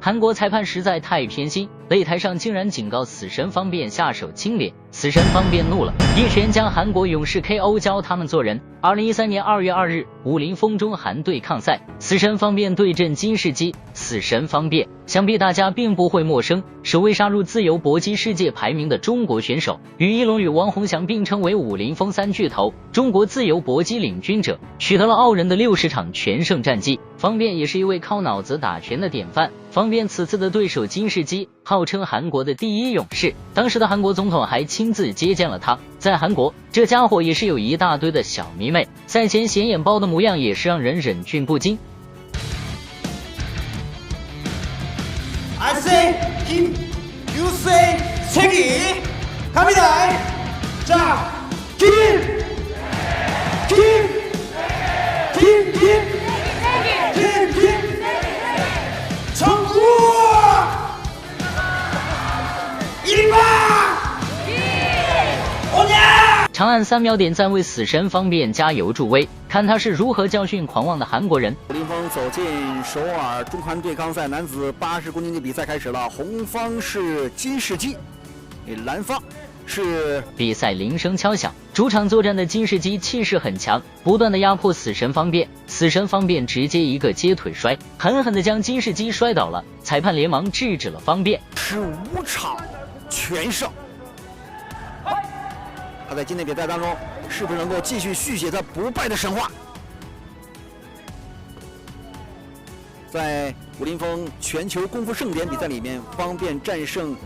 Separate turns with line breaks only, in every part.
韩国裁判实在太偏心，擂台上竟然警告死神方便下手轻点，死神方便怒了，一拳将韩国勇士 KO， 教他们做人。2013年2月2日，武林风中韩对抗赛，死神方便对阵金世基。死神方便，想必大家并不会陌生，首位杀入自由搏击世界排名的中国选手，与一龙与王洪祥并称为武林风三巨头，中国自由搏击领军者，取得了傲人的60场全胜战绩。方便也是一位靠脑子打拳的典范。方便此次的对手金世基，号称韩国的第一勇士，当时的韩国总统还亲自接见了他。在韩国，这家伙也是有一大堆的小迷妹，赛前显眼包的模样也是让人忍俊不禁。
I say 김, you say 세기 갑니다. 자, 김, 정국 1번 오냐。
长按3秒点赞为死神方便加油助威，看他是如何教训狂妄的韩国人。
武林风走进首尔中韩对抗赛男子80公斤级比赛开始了，红方是金世基，蓝方是
比赛铃声敲响，主场作战的金世基气势很强，不断的压迫死神方便，死神方便直接一个接腿摔，狠狠的将金世基摔倒了，裁判连忙制止了方便。
15场全胜，他在今天比赛当中是不是能够继续续写他不败的神话？在武林风全球功夫盛典比赛里面，方便战胜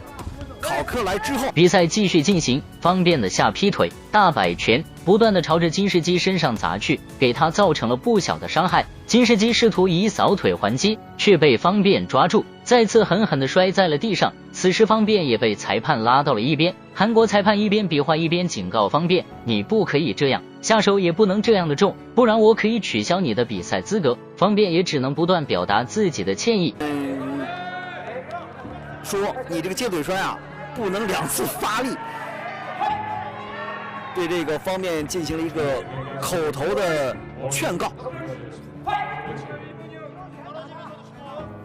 考克莱之后，
比赛继续进行，方便的下劈腿、大摆拳，不断的朝着金世基身上砸去，给他造成了不小的伤害。金世基试图以扫腿还击，却被方便抓住，再次狠狠的摔在了地上。此时方便也被裁判拉到了一边，韩国裁判一边比划一边警告方便，你不可以这样，下手也不能这样的重，不然我可以取消你的比赛资格。方便也只能不断表达自己的歉意，
说你这个接腿摔啊，不能2次发力，对这个方面进行了一个口头的劝告。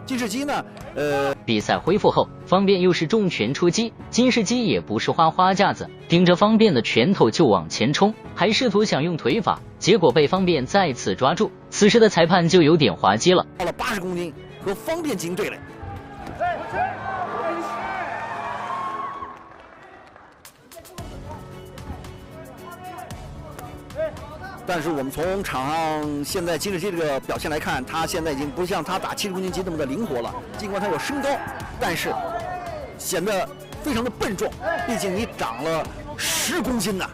金世基呢，
比赛恢复后，方便又是重拳出击，金世基也不是花架子，顶着方便的拳头就往前冲，还试图想用腿法，结果被方便再次抓住。此时的裁判就有点滑稽了，
到了80公斤和方便进行对垒。但是我们从场上现在金世基这个表现来看，他现在已经不像他打70公斤级那么的灵活了。尽管他有身高，但是显得非常的笨重，毕竟你长了10公斤呐。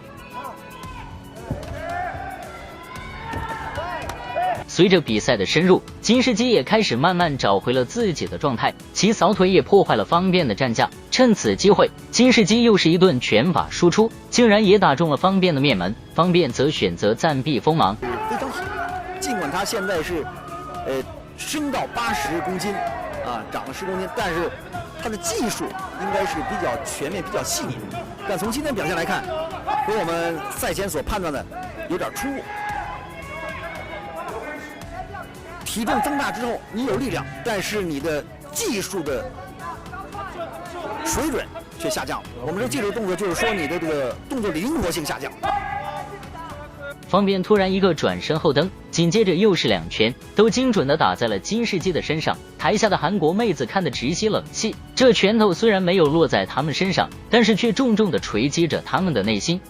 随着比赛的深入，金世基也开始慢慢找回了自己的状态，其扫腿也破坏了方便的战架。趁此机会，金世基又是一顿拳法输出，竟然也打中了方便的面门，方便则选择暂避锋芒。
非常好，尽管他现在是升到80公斤啊，长了10公斤，但是他的技术应该是比较全面、比较细腻。但从今天表现来看，和我们赛前所判断的有点出入。体重增大之后，你有力量，但是你的技术的水准却下降了。我们说技术动作就是说你的这个动作灵活性下降。
方便突然一个转身后蹬，紧接着又是2拳，都精准的打在了金世基的身上。台下的韩国妹子看得直吸冷气，这拳头虽然没有落在他们身上，但是却重重的锤击着他们的内心。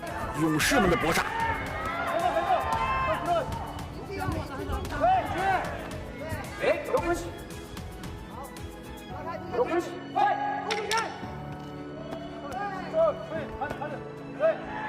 勇士们的搏杀。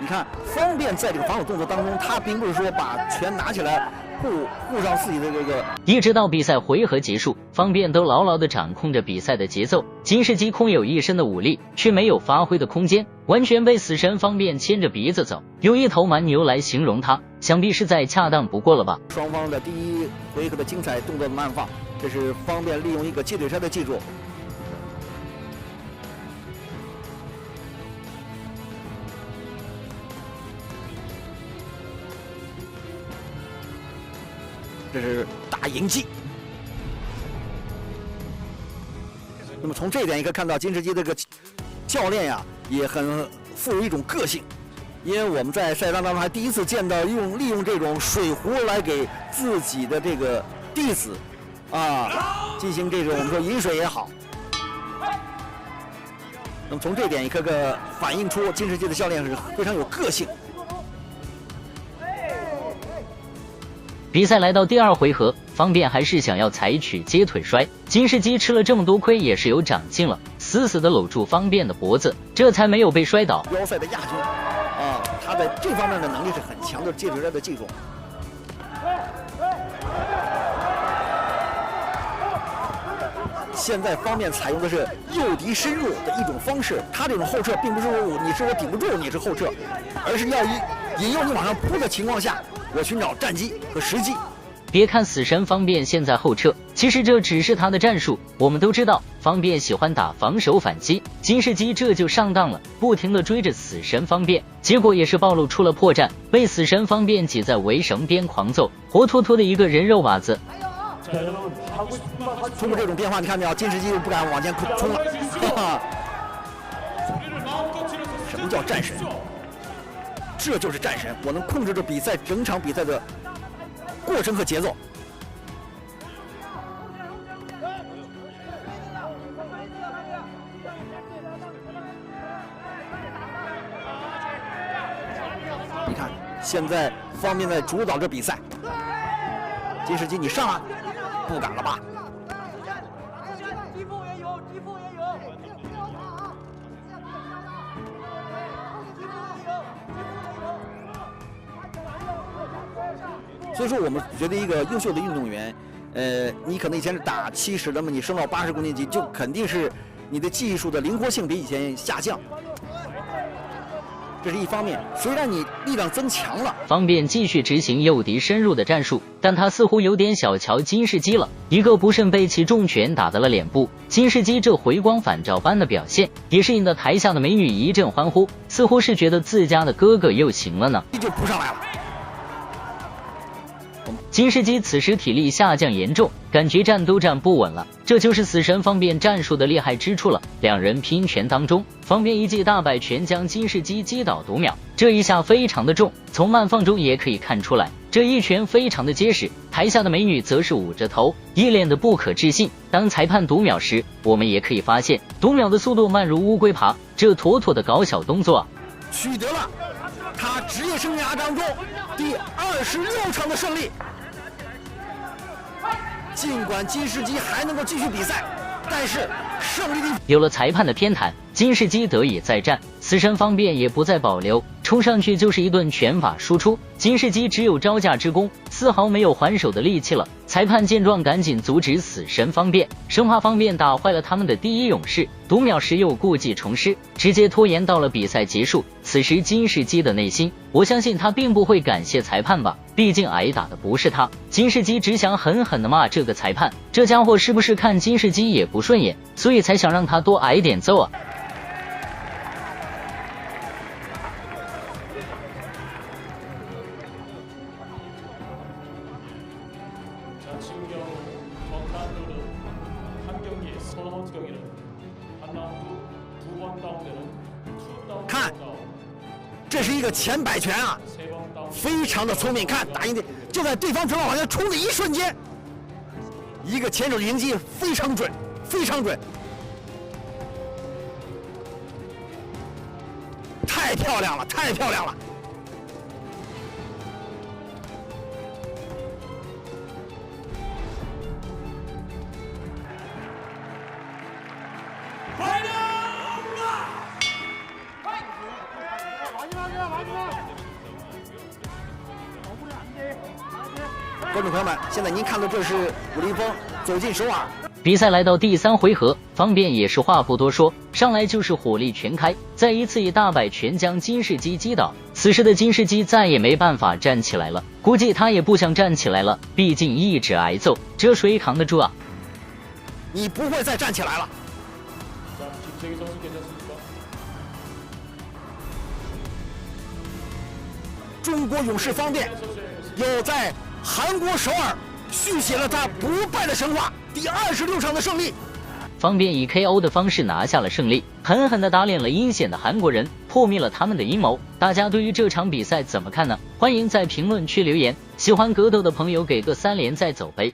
你看，方便在这个防守动作当中，他并不是说把拳拿起来护上自己的这个。
一直到比赛回合结束，方便都牢牢地掌控着比赛的节奏。金世基空有一身的武力，却没有发挥的空间，完全被死神方便牵着鼻子走，用一头蛮牛来形容他，想必是再恰当不过了吧。
双方的第一回合的精彩动作的慢放，这是方便利用一个接腿摔的技术。这是大迎击，那么从这一点也可以看到，金世基这个教练呀，也很富有一种个性。因为我们在赛当中还第一次见到利用这种水壶来给自己的这个弟子进行这种我们说饮水也好。那么从这点也可以反映出金世基的教练是非常有个性。
比赛来到第2回合，方便还是想要采取接腿摔。金世基吃了这么多亏也是有长进了，死死地搂住方便的脖子，这才没有被摔倒。
腰赛的亚军他在这方面的能力是很强的，接腿摔的技术。现在方面采用的是诱敌深入的一种方式，他这种后撤并不是说你是我顶不住你是后撤，而是要引诱你往上扑的情况下，我寻找战机和时机。
别看死神方便现在后撤，其实这只是他的战术。我们都知道方便喜欢打防守反击，金世基这就上当了，不停地追着死神方便，结果也是暴露出了破绽，被死神方便挤在围绳边狂揍，活脱脱的一个人肉娃子。
通过这种变化，你看没有？金世基不敢往前冲了。什么叫战神？这就是战神，我能控制着比赛整场比赛的过程和节奏。你看，现在方便在主导着比赛。金世基，你上啊！不敢了吧？所以说，我们觉得一个优秀的运动员，你可能以前是打70，那么你升到80公斤级，就肯定是你的技术的灵活性比以前下降。这是一方面，虽然你力量增强了。
方便继续执行诱敌深入的战术，但他似乎有点小瞧金世基了，一个不慎被其重拳打到了脸部。金世基这回光返照般的表现，也是引得台下的美女一阵欢呼，似乎是觉得自家的哥哥又行了呢。
就扑上来了。
金世基此时体力下降严重，感觉站都站不稳了，这就是死神方便战术的厉害之处了。两人拼拳当中，方便一记大摆拳将金世基击倒读秒，这一下非常的重，从慢放中也可以看出来，这一拳非常的结实。台下的美女则是捂着头，一脸的不可置信。当裁判读秒时，我们也可以发现读秒的速度慢如乌龟爬，这妥妥的搞小动作啊！
取得了他职业生涯当中第26场的胜利。尽管金世基还能够继续比赛，但是胜利
有了裁判的偏袒，金世基得以再战，死神方便也不再保留，冲上去就是一顿拳法输出。金世基只有招架之功，丝毫没有还手的力气了。裁判见状赶紧阻止死神方便，生怕方便打坏了他们的第一勇士。读秒时又故技重施，直接拖延到了比赛结束。此时金世基的内心，我相信他并不会感谢裁判吧，毕竟挨打的不是他。金世基只想狠狠地骂这个裁判，这家伙是不是看金世基也不顺眼，所以才想让他多挨点揍啊。
看，这是一个前摆拳啊，非常的聪明。看打赢的，就在对方准备往前冲的一瞬间，一个前手的迎击非常准，非常准，太漂亮了，太漂亮了。观众朋友们，现在您看到这是武林风走进首尔。
比赛来到第3回合，方便也是话不多说，上来就是火力全开，再一次以大摆拳将金世基击倒。此时的金世基再也没办法站起来了，估计他也不想站起来了，毕竟一直挨揍，这谁扛得住啊？
你不会再站起来了。中国勇士方便有在韩国首尔续写了他不败的神话，第26场的胜利。
方便以 KO 的方式拿下了胜利，狠狠地打脸了阴险的韩国人，破灭了他们的阴谋。大家对于这场比赛怎么看呢？欢迎在评论区留言，喜欢格斗的朋友给个3连再走呗。